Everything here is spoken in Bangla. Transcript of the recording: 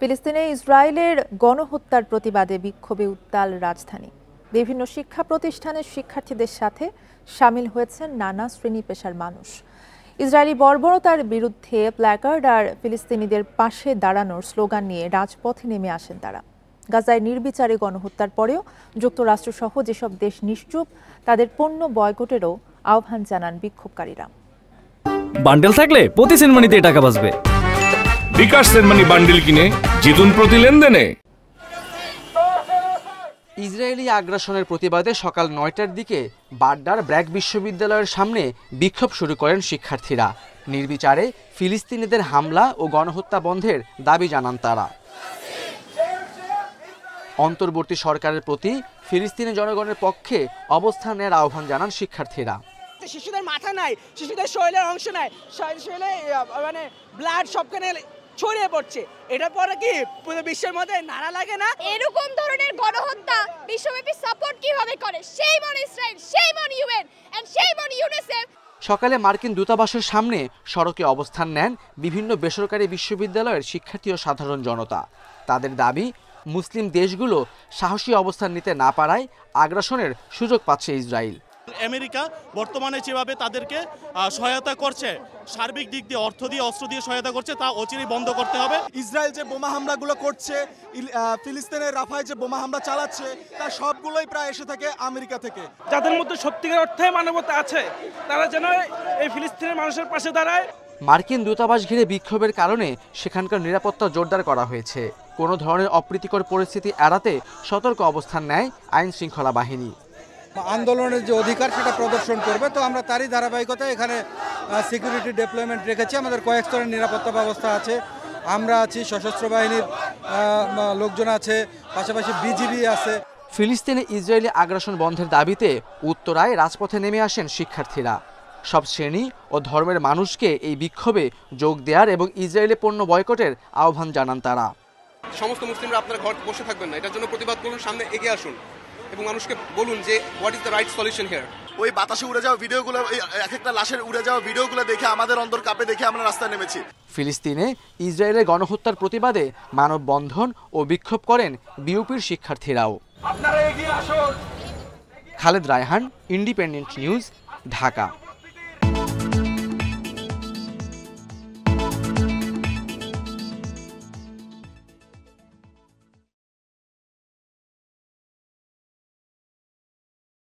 ফিলিস্তিনে ইসরায়েলের গণহত্যার প্রতিবাদে বিক্ষোভে উত্তাল রাজধানী। বিভিন্ন শিক্ষা প্রতিষ্ঠানের শিক্ষার্থীদের সাথে সামিল হয়েছেন নানা শ্রেণী পেশার মানুষ। ইসরায়েলি বর্বরতার বিরুদ্ধে প্ল্যাকার্ড আর ফিলিস্তিনিদের পাশে দাঁড়ানোর স্লোগান নিয়ে রাজপথে নেমে আসেন তারা। গাজায় নির্বিচারে গণহত্যার পরেও যুক্তরাষ্ট্রসহ যেসব দেশ নিশ্চুপ, তাদের পণ্য বয়কটেরও আহ্বান জানান বিক্ষোভকারীরা। বান্ডেল থাকলে প্রতি সেনমানিতে টাকা বাঁচবে। বিকাশ সেনমানি বান্ডেল কিনে জিতুন প্রতি লেনদেনে। ইসরায়েলি আগ্রাসনের প্রতিবাদে সকাল ৯টার দিকে বাড্ডার ব্র্যাক বিশ্ববিদ্যালয়ের সামনে বিক্ষোভ শুরু করেন শিক্ষার্থীরা। নির্বিচারে ফিলিস্তিনিদের হামলা ও গণহত্যা বন্ধের দাবি জানান তারা। অন্তর্বর্তী সরকারের প্রতি ফিলিস্তিনি জনগণের পক্ষে অবস্থান নেওয়ার আহ্বান জানান শিক্ষার্থীরা। শিশুদের মাথা নাই, শিশুদের শরীরের অংশ নাই, শরীরে মানে ব্লাড সবখানে ছড়িয়ে পড়ছে। এটার পরে কি পুরো বিশ্বের মধ্যে নাড়া লাগে না? এরকম ধরনের গণহত্যা বিশ্বব্যাপী সাপোর্ট কিভাবে করে? সেই মন ইসরায়েল, সেই মন ইউএন এন্ড সেই মন ইউনিসেফ। সকালে মার্কিন দূতাবাসের সামনে সড়কে অবস্থান নেন বিভিন্ন বেসরকারি বিশ্ববিদ্যালয়ের শিক্ষার্থী ও সাধারণ জনতা। তাদের দাবি, মুসলিম দেশগুলো সাহসী অবস্থান নিতে না পারায় আগ্রাসনের সুযোগ পাচ্ছে ইসরায়েল। আমেরিকা বর্তমানে যেভাবে তাদেরকে সহায়তা করছে, সার্বিক দিক দিয়ে অর্থ দিয়ে অস্ত্র দিয়ে সহায়তা করছে, তা অচিরেই বন্ধ করতে হবে। ইসরায়েল যে বোমা হামলাগুলো করছে, ফিলিস্তিনের রাফায় যে বোমা হামলা চালাচ্ছে, তার সবগুলোই প্রায় এসে থাকে আমেরিকা থেকে। যাদের মধ্যে সত্যিকার অর্থে মানবতা আছে, তারা যেন এই ফিলিস্তিনের মানুষের পাশে দাঁড়ায়। মার্কিন দূতাবাস ঘিরে বিক্ষোভের কারণে সেখানকার নিরাপত্তা জোরদার করা হয়েছে। কোনো ধরনের অপ্রীতিকর পরিস্থিতি এড়াতে সতর্ক অবস্থান নেয় আইন শৃঙ্খলা বাহিনী। আন্দোলনের যে অধিকার সেটা প্রদর্শন করবে, তো আমরা তারই ধারাবাহিকতায় এখানে সিকিউরিটি ডিপ্লয়মেন্ট রেখেছি। আমাদের কয়েক স্তরের নিরাপত্তা ব্যবস্থা আছে। আমরা আছি, সশস্ত্র বাহিনীর লোকজন আছে, পাশাপাশি বিজিবি আছে। ফিলিস্তিনে ইসরায়েলি আগ্রাসন বন্ধের দাবিতে উত্তরায় রাজপথে নেমে আসেন শিক্ষার্থীরা। সব শ্রেণী ও ধর্মের মানুষকে এই বিক্ষোভে যোগ দেওয়ার এবং ইসরায়েলি পণ্য বয়কটের আহ্বান জানান তারা। সমস্ত মুসলিমরা আপনারা ঘর বসে থাকবেন না, এটার জন্য প্রতিবাদ করুন, সামনে এগিয়ে আসুন এবং মানুষকে বলুন যে what is the right solution here. ওই বাতাসে উড়ে যাওয়া ভিডিওগুলো, এক একটা লাশের উড়ে যাওয়া ভিডিওগুলো দেখে আমাদের অন্তর কাঁপে, দেখে আমরা রাস্তায় নেমেছি। ফিলিস্তিনে ইসরায়েলের গণহত্যার প্রতিবাদে মানববন্ধন ও বিক্ষোভ করেন বিউপির শিক্ষার্থীরাও। আপনারা এগিয়ে আসুন। Khaled Raihan, independent news, Dhaka.